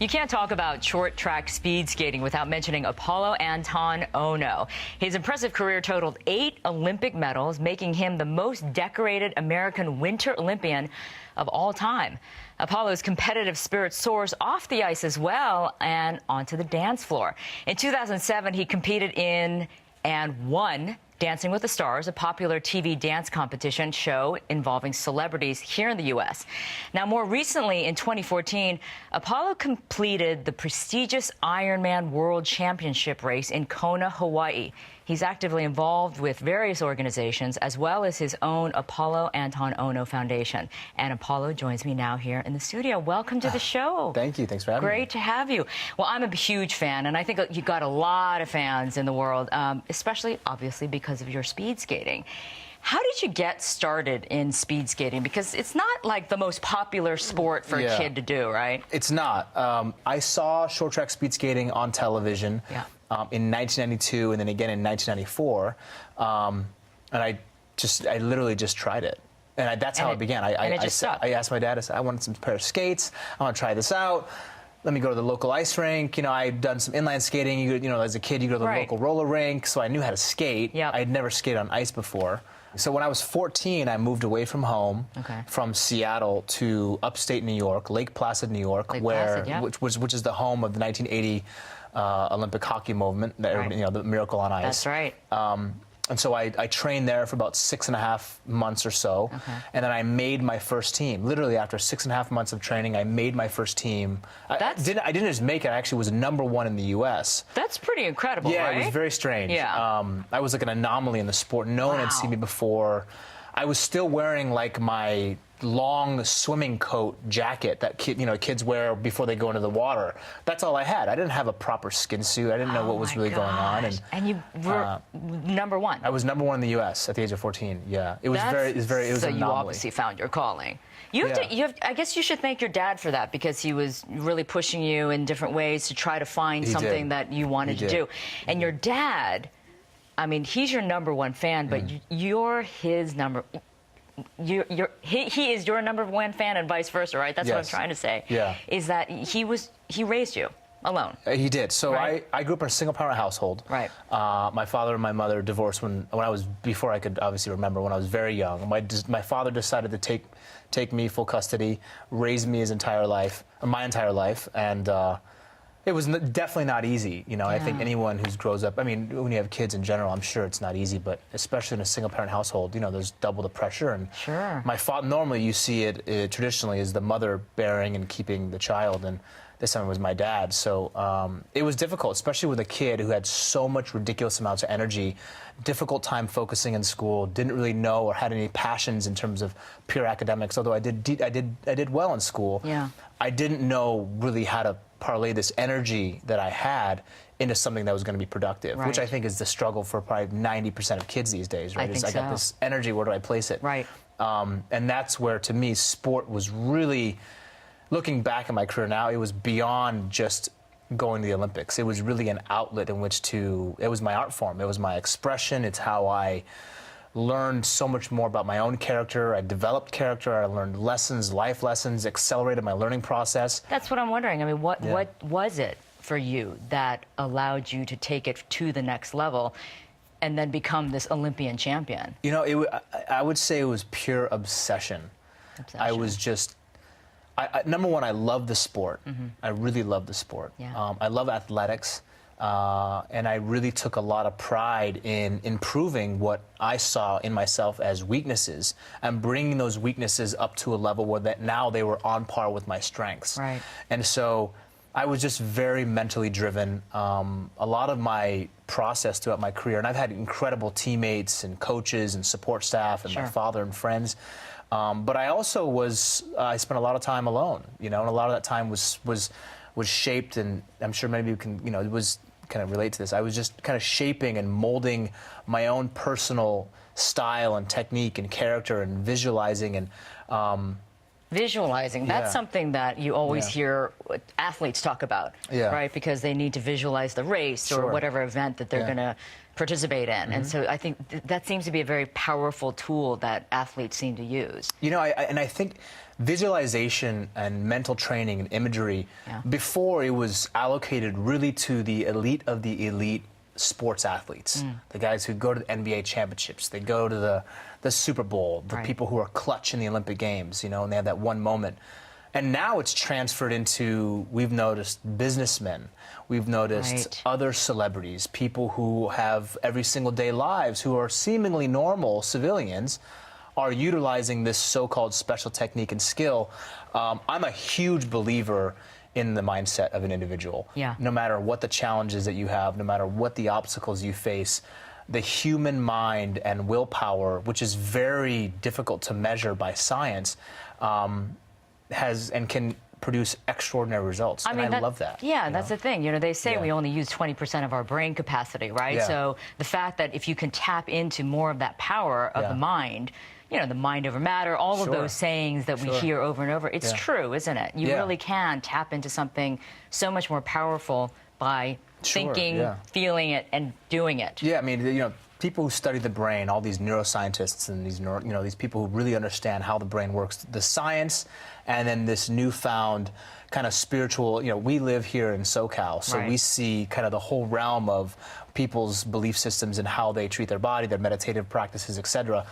You can't talk about short track speed skating without mentioning Apolo Ohno. His impressive career totaled 8 Olympic medals, making him the most decorated American Winter Olympian of all time. Apolo's competitive spirit soars off the ice as well and onto the dance floor. In 2007, he competed in and won Dancing with the Stars, a popular TV dance competition show involving celebrities here in the U.S. Now, more recently, in 2014, Apolo completed the prestigious Ironman World Championship race in Kona, Hawaii. He's actively involved with various organizations, as well as his own Apolo Ohno Foundation. And Apolo joins me now here in the studio. Welcome to the show. Thank you. Thanks for having me. Great to have you. Well, I'm a huge fan, and I think you got a lot of fans in the world, especially, obviously, because of your speed skating. How did you get started in speed skating? Because it's not like the most popular sport for a kid to do, right? It's not. I saw short track speed skating on television in 1992 and then again in 1994. And I literally just tried it. And that's how it began. I asked my dad, I said, I want some pair of skates. I want to try this out. Let me go to the local ice rink. You know, I'd done some inline skating. You know, as a kid, you go to the local roller rink. So I knew how to skate. I had never skated on ice before. So when I was 14, I moved away from home, from Seattle to upstate New York, Lake Placid, New York, which is the home of the 1980 Olympic hockey movement, you know, the Miracle on Ice. That's right. And so I trained there for about 6.5 months or so, and then I made my first team. Literally after 6.5 months of training, I made my first team. I didn't just make it, I actually was #1 in the U.S. That's pretty incredible, right? Yeah, it was very strange. I was like an anomaly in the sport. No one had seen me before. I was still wearing like my long swimming coat jacket that kids wear before they go into the water. That's all I had. I didn't have a proper skin suit. I didn't know what was really going on. And you were #1. I was #1 in the U.S. at the age of 14. Yeah, it was it was so an anomaly. You obviously found your calling. I guess you should thank your dad for that, because he was really pushing you in different ways to try to find something that you wanted to do. And your dad, I mean, he's your #1 fan, but you're his he is your #1 fan, and vice versa, right? That's what I'm trying to say. Yeah. Is that he raised you alone? He did. So I grew up in a single-parent household. Right. My father and my mother divorced before I could obviously remember, when I was very young. My father decided to take me full custody, raise me my entire life, and it was definitely not easy. You know, I think anyone who grows up, I mean, when you have kids in general, I'm sure it's not easy, but especially in a single-parent household, you know, there's double the pressure. And my father, normally you see it traditionally as the mother bearing and keeping the child, and this time it was my dad. So it was difficult, especially with a kid who had so much ridiculous amounts of energy, difficult time focusing in school, didn't really know or had any passions in terms of pure academics. Although I did well in school, I didn't know really how to parlay this energy that I had into something that was going to be productive, which I think is the struggle for probably 90% of kids these days, right? I got this energy, where do I place it? Right. And that's where, to me, sport was really, looking back at my career now, it was beyond just going to the Olympics. It was really an outlet in which it was my art form. It was my expression. It's how I learned so much more about my own character. I developed character. I learned lessons, life lessons, accelerated my learning process. That's what I'm wondering. I mean, what was it for you that allowed you to take it to the next level and then become this Olympian champion? You know, I would say it was pure obsession. I was just, #1, I love the sport. I really love the sport. I love athletics. And I really took a lot of pride in improving what I saw in myself as weaknesses and bringing those weaknesses up to a level where now they were on par with my strengths. Right. And so I was just very mentally driven. A lot of my process throughout my career, and I've had incredible teammates and coaches and support staff and my father and friends. But I also I spent a lot of time alone, you know, and a lot of that time was shaped, and I'm sure maybe you can, you know, it was kind of relate to this. I was just kind of shaping and molding my own personal style and technique and character and visualizing, and Visualizing. That's Yeah. something that you always Yeah. hear athletes talk about, Yeah. right? Because they need to visualize the race or Sure. whatever event that they're Yeah. going to participate in. And so I think that seems to be a very powerful tool that athletes seem to use. You know, I think visualization and mental training and imagery, Yeah. before it was allocated really to the elite of the elite sports athletes, the guys who go to the NBA championships, they go to the Super Bowl, the Right. people who are clutch in the Olympic Games, you know, and they have that one moment. And now it's transferred into, we've noticed businessmen, we've noticed Right. other celebrities, people who have every single day lives, who are seemingly normal civilians, are utilizing this so-called special technique and skill. I'm a huge believer in the mindset of an individual. Yeah. No matter what the challenges that you have, no matter what the obstacles you face, the human mind and willpower, which is very difficult to measure by science, has and can produce extraordinary results. I love that. Yeah, you that's know? the thing. You know, they say Yeah. we only use 20% of our brain capacity, right? Yeah. So the fact that if you can tap into more of that power of Yeah. the mind, you know, the mind over matter, all of Sure. those sayings that we Sure. hear over and over, it's Yeah. true, isn't it? You Yeah. really can tap into something so much more powerful by Sure, thinking, yeah. feeling it, and doing it. Yeah, I mean, you know, people who study the brain, all these neuroscientists and these, these people who really understand how the brain works, the science, and then this newfound kind of spiritual, you know, we live here in SoCal, so Right. we see kind of the whole realm of people's belief systems and how they treat their body, their meditative practices, etc.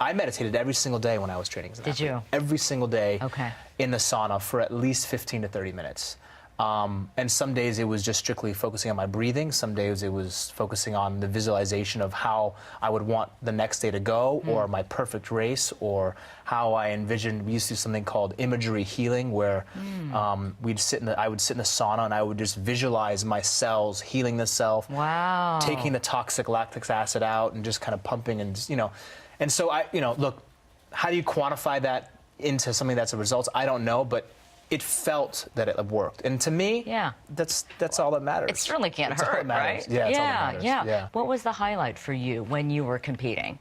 I meditated every single day when I was training as an Did athlete. you? Every single day Okay. in the sauna for at least 15 to 30 minutes. And some days it was just strictly focusing on my breathing. Some days it was focusing on the visualization of how I would want the next day to go, or my perfect race, or how I envisioned. We used to do something called imagery healing, where I would sit in the sauna and I would just visualize my cells healing themselves, Wow. taking the toxic lactic acid out, and just kind of pumping, and just, and so look, how do you quantify that into something that's a result? I don't know, but it felt that it worked, and to me, Yeah. that's all that matters. It certainly can't That's all hurt, that matters. right? Yeah, it's all that matters. Yeah. What was the highlight for you when you were competing?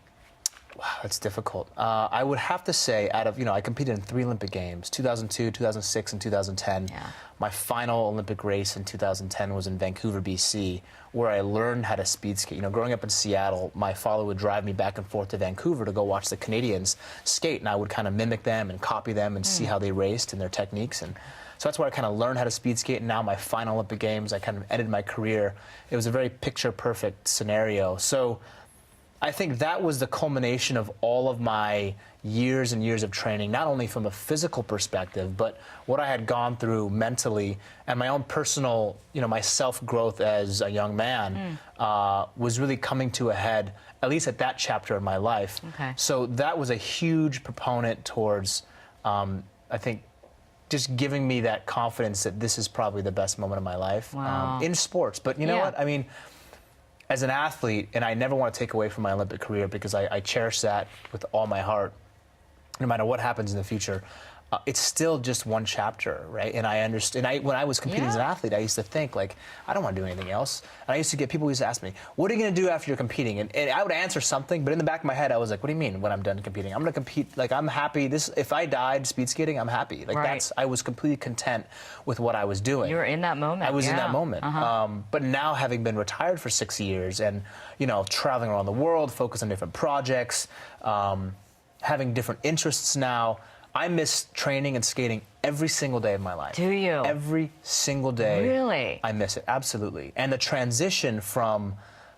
Wow, that's difficult. I would have to say, I competed in 3 Olympic Games, 2002, 2006, and 2010. Yeah. My final Olympic race in 2010 was in Vancouver, BC, where I learned how to speed skate. You know, growing up in Seattle, my father would drive me back and forth to Vancouver to go watch the Canadians skate, and I would kind of mimic them and copy them and see how they raced and their techniques. And so that's where I kind of learned how to speed skate. And now my final Olympic Games, I kind of ended my career. It was a very picture-perfect scenario. So I think that was the culmination of all of my years and years of training, not only from a physical perspective, but what I had gone through mentally, and my own personal, my self-growth as a young man was really coming to a head, at least at that chapter of my life. Okay. So that was a huge proponent towards, I think, just giving me that confidence that this is probably the best moment of my life. Wow. In sports. But you know Yeah. what? I mean, as an athlete, and I never want to take away from my Olympic career because I cherish that with all my heart, no matter what happens in the future, it's still just one chapter, right? And I understand. When I was competing as an Yeah. athlete, I used to think, like, I don't want to do anything else. And I used to get people who used to ask me, what are you going to do after you're competing? And I would answer something, but in the back of my head, I was like, what do you mean when I'm done competing? I'm going to compete. Like, I'm happy. If I died speed skating, I'm happy. Like, Right. I was completely content with what I was doing. You were in that moment. I was in yeah. that moment. But now, having been retired for 6 years and, traveling around the world, focused on different projects, having different interests now, I miss training and skating every single day of my life. Do you? Every single day. Really? I miss it, absolutely. And the transition from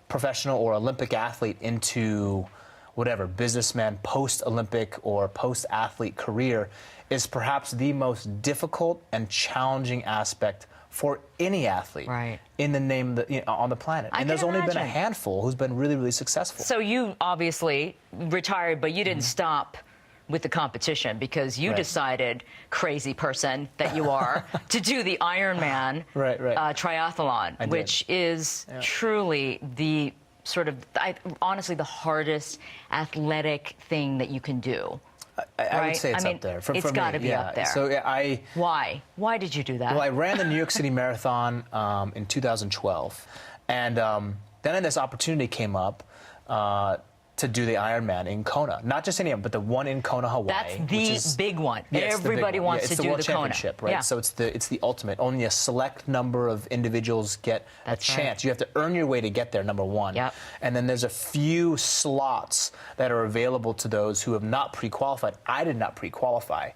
professional or Olympic athlete into whatever, businessman, post-Olympic or post-athlete career is perhaps the most difficult and challenging aspect for any athlete Right. in the name on the planet. I And there's can only been a imagine. handful who's been really, really successful. So you obviously retired, but you didn't stop with the competition because you Right. decided, crazy person that you are, to do the Ironman Right. triathlon, I did. which is truly the sort of, honestly, the hardest athletic thing that you can do. I would right? say it's I mean, up there. it's for gotta me, be yeah. up there. So Why? Why did you do that? Well, I ran the New York City Marathon in 2012, and then this opportunity came up to do the Ironman in Kona. Not just any of them, but the one in Kona, Hawaii. That's the big one. Yeah, everybody wants to do the Kona. It's the World Championship, right? Yeah. So it's the ultimate. Only a select number of individuals get a chance. Right. You have to earn your way to get there, number one. Yep. And then there's a few slots that are available to those who have not pre-qualified. I did not pre-qualify.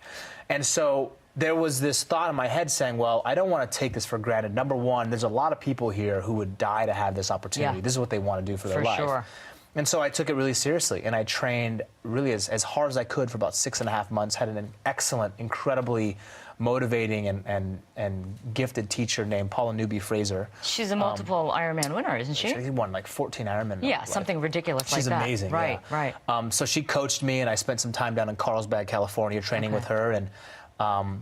And so there was this thought in my head saying, well, I don't want to take this for granted. Number one, there's a lot of people here who would die to have this opportunity. Yeah. This is what they want to do for their life. Sure. And so I took it really seriously, and I trained really as hard as I could for about 6.5 months, had an excellent, incredibly motivating and gifted teacher named Paula Newby Fraser. She's a multiple Ironman winner, isn't she? She won like 14 Ironman. Yeah, something ridiculous like that. She's amazing. Right, yeah. right. So she coached me, and I spent some time down in Carlsbad, California, training with her, and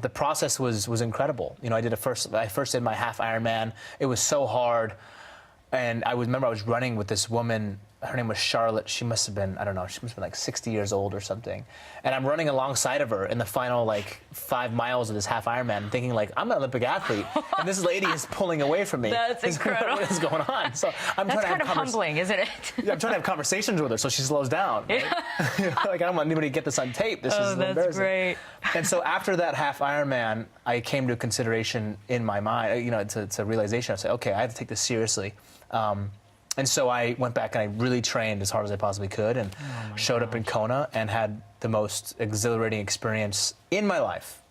the process was incredible. You know, I first did my half Ironman. It was so hard, and I remember I was running with this woman. Her name was Charlotte. She must have been, I don't know, she must have been like 60 years old or something. And I'm running alongside of her in the final like 5 miles of this half Ironman, thinking like, I'm an Olympic athlete, and this lady is pulling away from me. That's incredible. What is going on? So I'm That's trying kind to of have humbling, isn't it? Yeah, I'm trying to have conversations with her so she slows down. Right? Like, I don't want anybody to get this on tape. This is that's embarrassing. great. And so after that half Ironman, I came to a consideration in my mind, you know, to realization. I said, okay, I have to take this seriously. And so I went back and I really trained as hard as I possibly could, and showed up in Kona and had the most exhilarating experience in my life.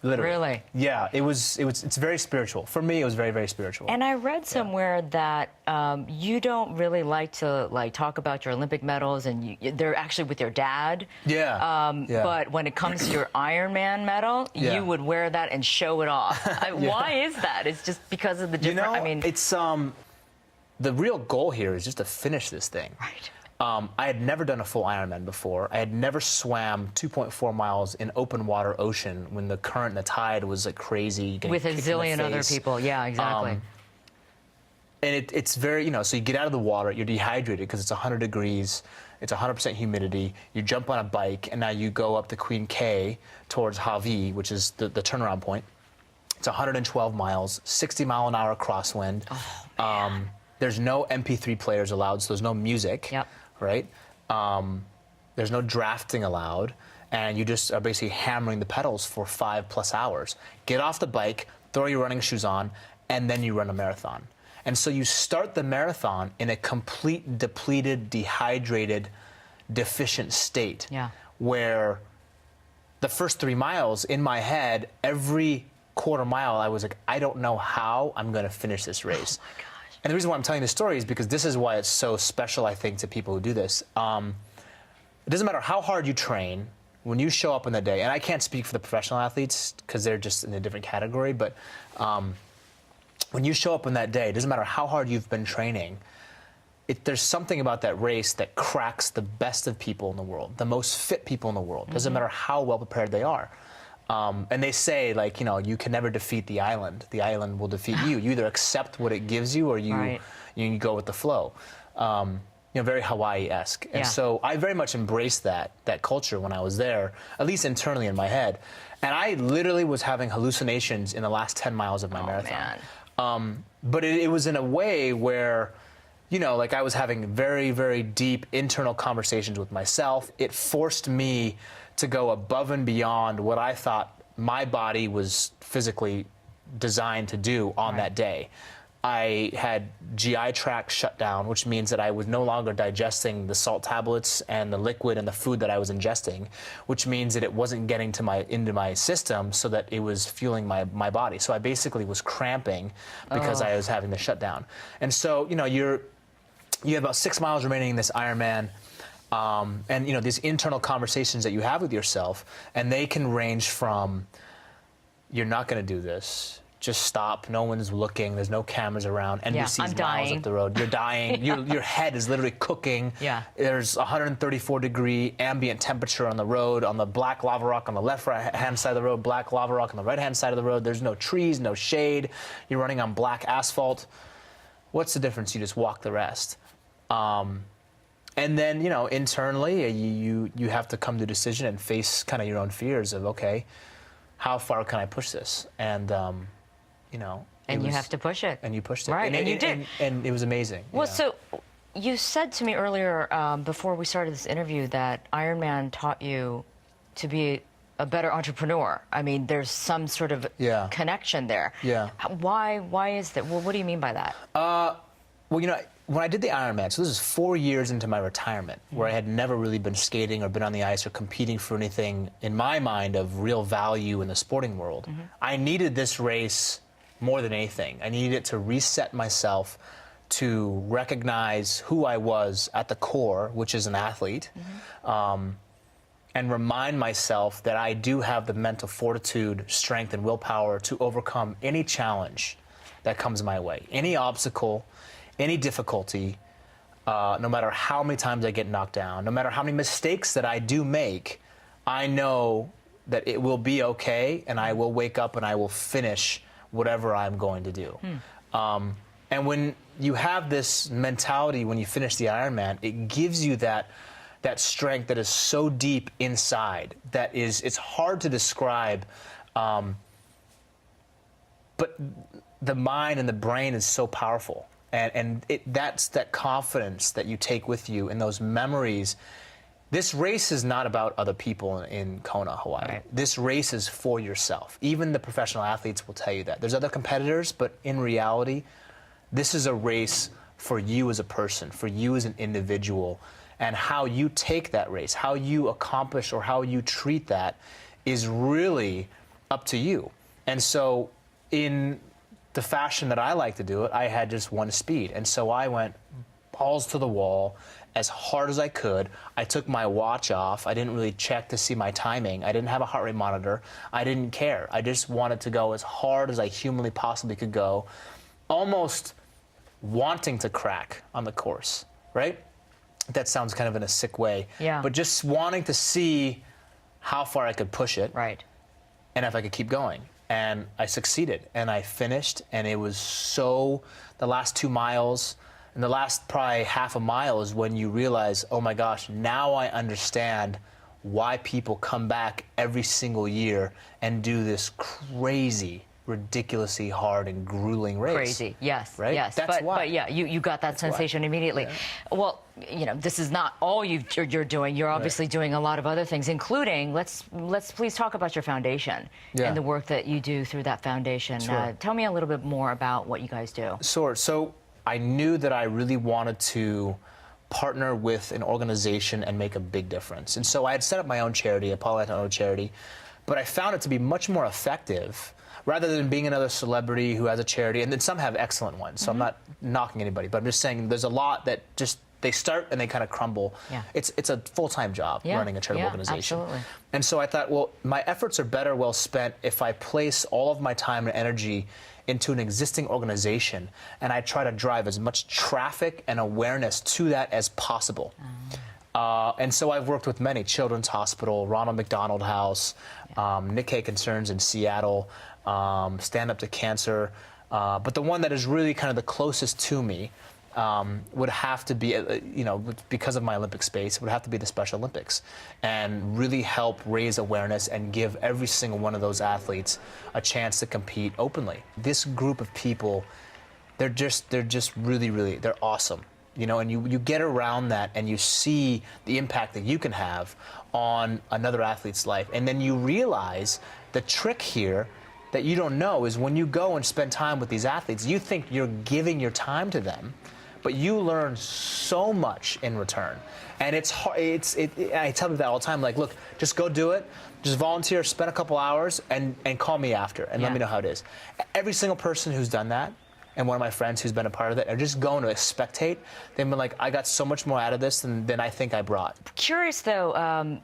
Literally. Really? Yeah, it's very spiritual. For me, it was very, very spiritual. And I read somewhere that you don't really like to talk about your Olympic medals, and they're actually with your dad. Yeah. But when it comes to your Ironman medal, you would wear that and show it off. Why is that? It's just because of the different. You know, I mean, it's the real goal here is just to finish this thing. Right. I had never done a full Ironman before. I had never swam 2.4 miles in open water ocean when the current and the tide was like crazy. With a kicked in the zillion other face. people. Yeah, exactly. And it's very, you know, so you get out of the water, you're dehydrated because it's 100 degrees, it's 100% humidity. You jump on a bike, and now you go up the Queen K towards Hawi, which is the turnaround point. It's 112 miles, 60-mile-an-hour crosswind. Oh, man. There's no MP3 players allowed, so there's no music, right? There's no drafting allowed, and you just are basically hammering the pedals for 5+ hours. Get off the bike, throw your running shoes on, and then you run a marathon. And so you start the marathon in a complete, depleted, dehydrated, deficient state, where the first 3 miles, in my head, every quarter mile, I was like, I don't know how I'm going to finish this race. Oh, my gosh. And the reason why I'm telling this story is because this is why it's so special, I think, to people who do this. It doesn't matter how hard you train, when you show up in the day, and I can't speak for the professional athletes because they're just in a different category, but when you show up in that day, it doesn't matter how hard you've been training, there's something about that race that cracks the best of people in the world, the most fit people in the world. Doesn't matter how well prepared they are. And they say, like, you know, you can never defeat the island. The island will defeat you. You either accept what it gives you, or you go with the flow. You know, very Hawaii-esque. And so I very much embraced that culture when I was there, at least internally in my head. And I literally was having hallucinations in the last 10 miles of my marathon. Man. But it was in a way where, you know, like I was having very, very deep internal conversations with myself. It forced me to go above and beyond what I thought my body was physically designed to do on that day. I had GI tract shut down, which means that I was no longer digesting the salt tablets and the liquid and the food that I was ingesting, which means that it wasn't getting into my system so that it was fueling my body. So I basically was cramping because I was having the shutdown. And so, you know, you have about 6 miles remaining in this Ironman. And, you know, these internal conversations that you have with yourself, and they can range from, you're not going to do this. Just stop. No one's looking. There's no cameras around. NBC's miles up the road. You're dying. Your head is literally cooking. There's 134-degree ambient temperature on the road, on the black lava rock on the left-hand side of the road, black lava rock on the right-hand side of the road. There's no trees, no shade. You're running on black asphalt. What's the difference? You just walk the rest. And then, you know, internally, you have to come to a decision and face kind of your own fears of, okay, how far can I push this? And, you know. And you have to push it. And you pushed it. Right, and you did. And it was amazing. Well, so you said to me earlier before we started this interview that Ironman taught you to be a better entrepreneur. I mean, there's some sort of connection there. Yeah. Why is that? Well, what do you mean by that? Well, you know, when I did the Ironman, so this is 4 years into my retirement, where I had never really been skating or been on the ice or competing for anything, in my mind, of real value in the sporting world. I needed this race more than anything. I needed it to reset myself, to recognize who I was at the core, which is an athlete, and remind myself that I do have the mental fortitude, strength, and willpower to overcome any challenge that comes my way, any obstacle, any difficulty, no matter how many times I get knocked down, no matter how many mistakes that I do make, I know that it will be okay, and I will wake up and I will finish whatever I'm going to do. And when you have this mentality, when you finish the Ironman, it gives you that strength that is so deep inside, that is, it's hard to describe, but the mind and the brain is so powerful. And that's that confidence that you take with you and those memories. This race is not about other people in Kona, Hawaii. Right. This race is for yourself. Even the professional athletes will tell you that. There's other competitors, but in reality, this is a race for you as a person, for you as an individual. And how you take that race, how you accomplish or how you treat that is really up to you. And so in the fashion that I like to do it, I had just one speed. And so I went balls to the wall as hard as I could. I took my watch off. I didn't really check to see my timing. I didn't have a heart rate monitor. I didn't care. I just wanted to go as hard as I humanly possibly could go, almost wanting to crack on the course, right? That sounds kind of in a sick way. Yeah. But just wanting to see how far I could push it. Right. And if I could keep going. And I succeeded. And I finished. And it was so, the last 2 miles, and the last probably half a mile is when you realize, oh my gosh, now I understand why people come back every single year and do this crazy, ridiculously hard and grueling race. Crazy, yes, right? yes. That's why. But yeah, you got that sensation immediately. Yeah. Well, you know, this is not all you're doing. You're obviously doing a lot of other things, including let's please talk about your foundation and the work that you do through that foundation. Sure. Tell me a little bit more about what you guys do. Sure. So I knew that I really wanted to partner with an organization and make a big difference. And so I had set up my own charity, Apolo Ohno charity, but I found it to be much more effective rather than being another celebrity who has a charity, and then some have excellent ones, so I'm not knocking anybody, but I'm just saying there's a lot that just, they start and they kind of crumble. Yeah. It's a full-time job running a charitable organization. Absolutely. And so I thought, well, my efforts are better well spent if I place all of my time and energy into an existing organization, and I try to drive as much traffic and awareness to that as possible. And so I've worked with many, Children's Hospital, Ronald McDonald House, Nikkei Concerns in Seattle, Stand Up to Cancer. But the one that is really kind of the closest to me would have to be, you know, because of my Olympic space, would have to be the Special Olympics, and really help raise awareness and give every single one of those athletes a chance to compete openly. This group of people, they're just really, really, they're awesome. You know, and you get around that and you see the impact that you can have on another athlete's life. And then you realize the trick here that you don't know is when you go and spend time with these athletes, you think you're giving your time to them, but you learn so much in return. And it's hard, I tell people that all the time, like, look, just go do it. Just volunteer, spend a couple hours, and call me after, and let me know how it is. Every single person who's done that, and one of my friends who's been a part of it, are just going to spectate. They've been like, I got so much more out of this than I think I brought. Curious, though,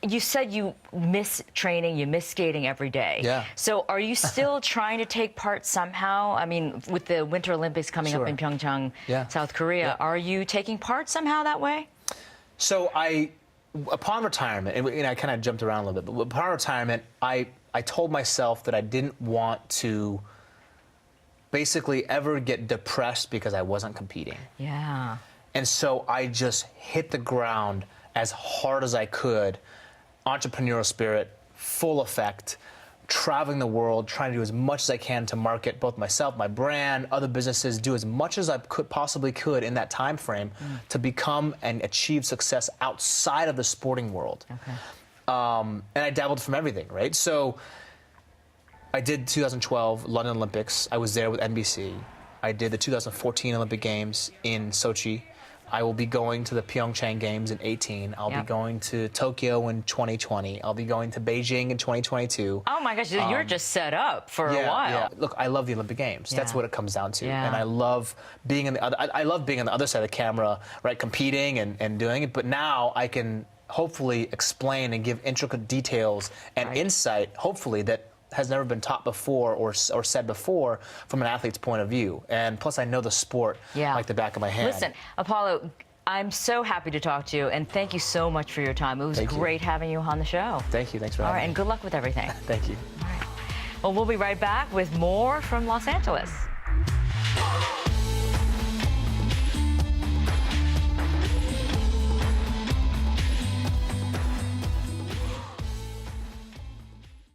you said you miss training, you miss skating every day. Yeah. So are you still trying to take part somehow? I mean, with the Winter Olympics coming up in Pyeongchang, South Korea, are you taking part somehow that way? So upon retirement, and I kind of jumped around a little bit, but upon retirement, I told myself that I didn't want to basically ever get depressed because I wasn't competing. Yeah. And so I just hit the ground as hard as I could, entrepreneurial spirit, full effect, traveling the world, trying to do as much as I can to market both myself, my brand, other businesses, do as much as I possibly could in that time frame to become and achieve success outside of the sporting world. Okay. And I dabbled from everything, right? So I did 2012 London Olympics. I was there with NBC. I did the 2014 Olympic Games in Sochi. I will be going to the Pyeongchang Games in 18. I'll be going to Tokyo in 2020. I'll be going to Beijing in 2022. Oh my gosh, you're just set up for a while. Yeah. Look, I love the Olympic Games. That's what it comes down to. Yeah. And I love being in the other. I love being on the other side of the camera, right, competing and doing it. But now I can hopefully explain and give intricate details and insight, hopefully, that has never been taught before or said before from an athlete's point of view. And plus, I know the sport like the back of my hand. Listen, Apolo, I'm so happy to talk to you, and thank you so much for your time. It was great having you on the show. Thank you. Thanks for having me. All right, me. and good luck with everything. Thank you. All right. Well, we'll be right back with more from Los Angeles.